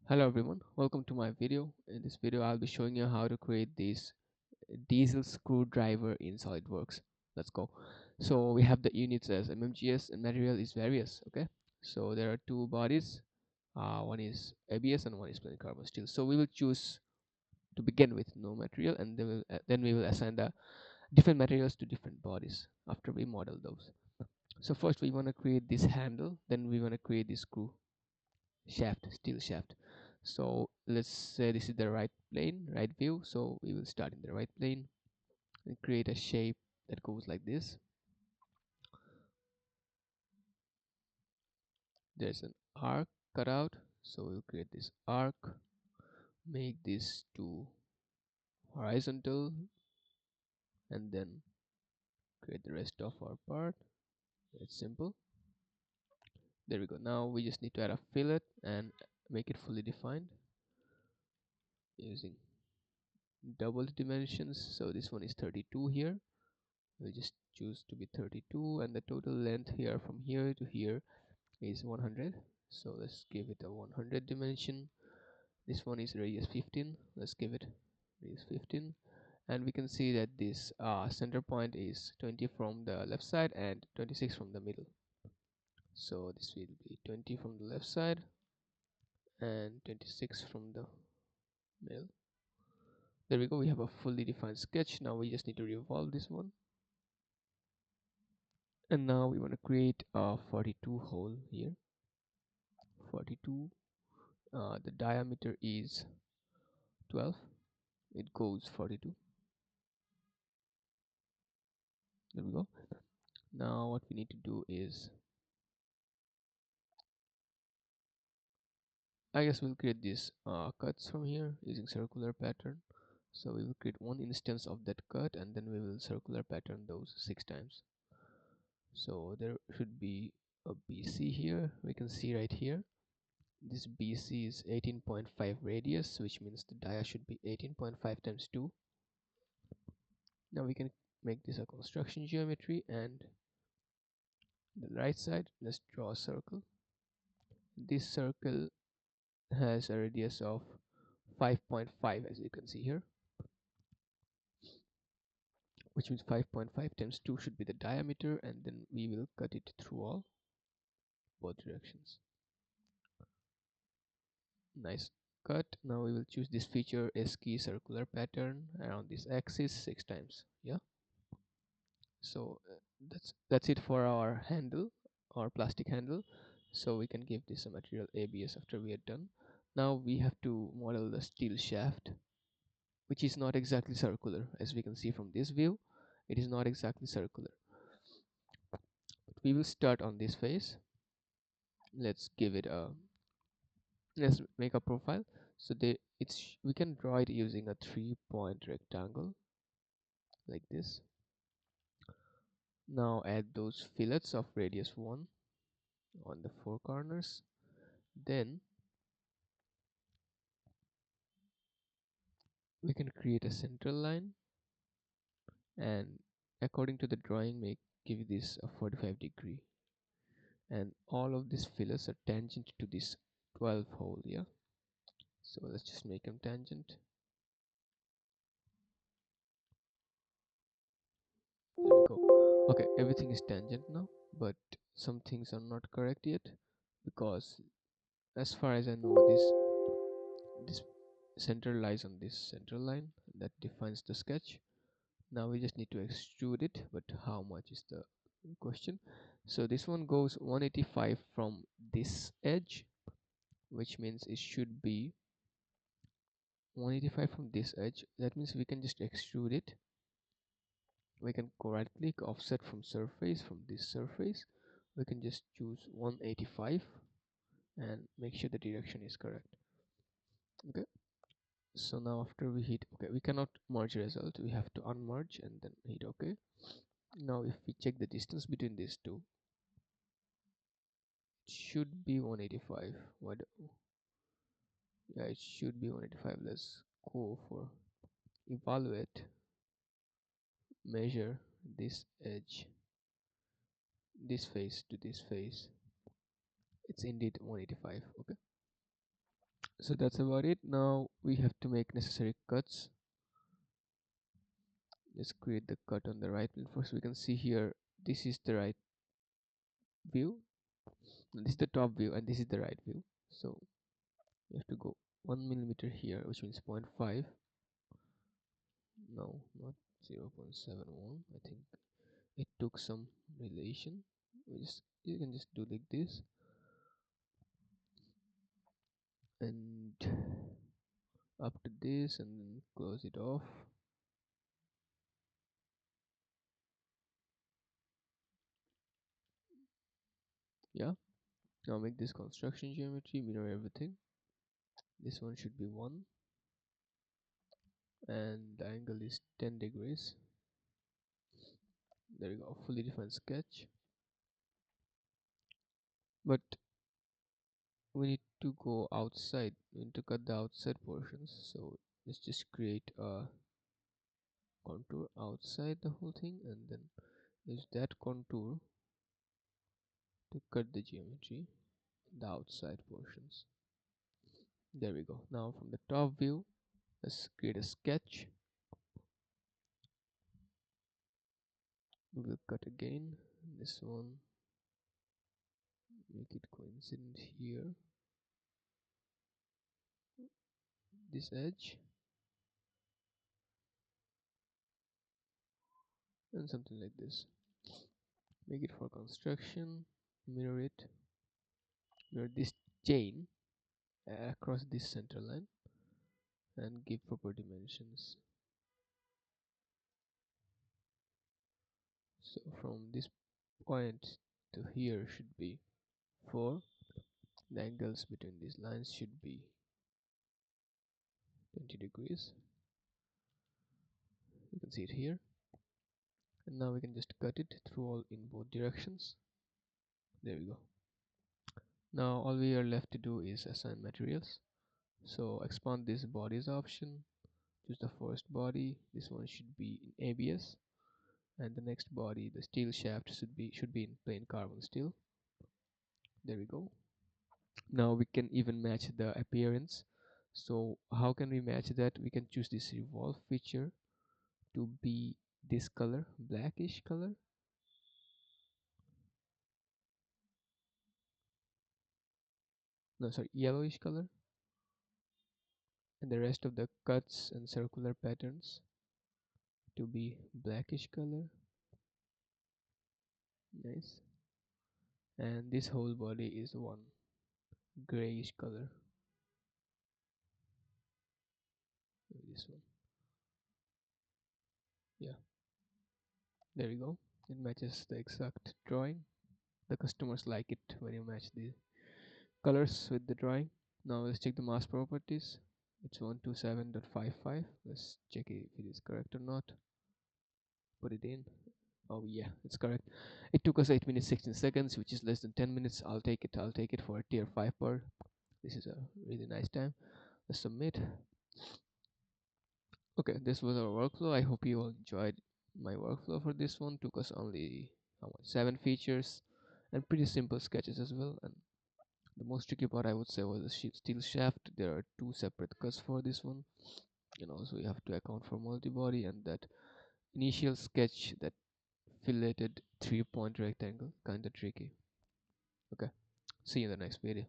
Hello everyone, welcome to my video. In this video I'll be showing you how to create this diesel screwdriver in Solidworks. Let's go. So we have the units as mmgs and material is various. Okay, so there are two bodies, one is ABS and one is plain carbon steel. So we will choose to begin with no material, and then we will assign the different materials to different bodies after we model those. So first we want to create this handle, then we want to create this screw shaft, steel shaft. So let's say this is the right plane, right view. So we will start in the right plane and create a shape that goes like this. There's an arc cut out, so we'll create this arc, make this to horizontal, and then create the rest of our part. It's simple. There we go. Now we just need to add a fillet and make it fully defined using double dimensions. So this one is 32 here. We'll just choose to be 32, and the total length here from here to here is 100. So let's give it a 100 dimension. This one is radius 15. Let's give it radius 15, and we can see that this center point is 20 from the left side and 26 from the middle. So this will be 20 from the left side and 26 from the middle. There we go. We have a fully defined sketch. Now we just need to revolve this one, and now we want to create a 42 hole here. 42, the diameter is 12, it goes 42. There we go. Now what we need to do is, I guess we'll create these cuts from here using circular pattern. So we will create one instance of that cut, and then we will circular pattern those 6 times. So there should be a BC here. We can see right here, this BC is 18.5 radius, which means the dia should be 18.5 times 2. Now we can make this a construction geometry, and the right side, let's draw a circle. This circle has a radius of 5.5, as you can see here, which means 5.5 times 2 should be the diameter, and then we will cut it through all both directions. Nice cut. Now we will choose this feature ASCII circular pattern around this axis 6 times. Yeah, so that's it for our handle, our plastic handle. So we can give this a material ABS after we are done. Now we have to model the steel shaft, which is not exactly circular. As we can see from this view, it is not exactly circular. But we will start on this face. Let's give it a, let's make a profile. So we can draw it using a 3-point rectangle like this. Now add those fillets of radius 1 on the 4 corners. Then we can create a central line, and according to the drawing, give this a 45-degree, and all of these fillets are tangent to this 12 hole. Yeah, so let's just make them tangent. There we go. Okay, everything is tangent now, but some things are not correct yet, because as far as I know, this center lies on this central line that defines the sketch. Now we just need to extrude it, but how much is the question. So this one goes 185 from this edge, which means it should be 185 from this edge. That means we can just extrude it. We can go right click, offset from surface, from this surface. We can just choose 185 and make sure the direction is correct. Okay, so now after we hit okay, we cannot merge result, we have to unmerge and then hit okay. Now if we check the distance between these two, it should be 185. What? Yeah, it should be 185. Let's go for evaluate, measure this edge, this face to this face. It's indeed 185. Okay, So that's about it. Now we have to make necessary cuts. Let's create the cut on the right plane first. We can see here this is the right view, and this is the top view, and this is the right view. So we have to go 1 millimeter here, which means zero point 0.5. No, not 0.71. I think it took some relation. You can just do like this, and up to this, and then close it off. Yeah. Now make this construction geometry, mirror everything. This one should be 1, and the angle is 10 degrees. There you go, fully defined sketch. But we need to go outside. We need to cut the outside portions. So let's just create a contour outside the whole thing, and then use that contour to cut the geometry, the outside portions. There we go. Now from the top view, let's create a sketch. We will cut again. This one, make it coincident here. This edge, and something like this. Make it for construction. Mirror it. Mirror this chain across this center line, and give proper dimensions. So from this point to here should be 4. The angles between these lines should be 20 degrees. You can see it here. And now we can just cut it through all in both directions. There we go. Now all we are left to do is assign materials. So expand this bodies option, choose the first body. This one should be in ABS, and the next body, the steel shaft, should be in plain carbon steel. There we go. Now we can even match the appearance. So how can we match that? We can choose this revolve feature to be this color, blackish color. No, sorry, yellowish color. And the rest of the cuts and circular patterns to be blackish color. Nice. And this whole body is one grayish color. This one. Yeah, there we go. It matches the exact drawing. The customers like it when you match the colors with the drawing. Now let's check the mask properties. It's 127.55. Let's check if it is correct or not. Put it in. Oh yeah, it's correct. It took us 8 minutes 16 seconds, which is less than 10 minutes. I'll take it. I'll take it for a tier 5 per. This is a really nice time. Let's submit. Okay, this was our workflow. I hope you all enjoyed my workflow for this one. Took us only how much 7 features and pretty simple sketches as well. And the most tricky part I would say was the steel shaft. There are 2 separate cuts for this one, and also you have to account for multi-body and that initial sketch, that filleted 3-point rectangle, kinda tricky. Okay, see you in the next video.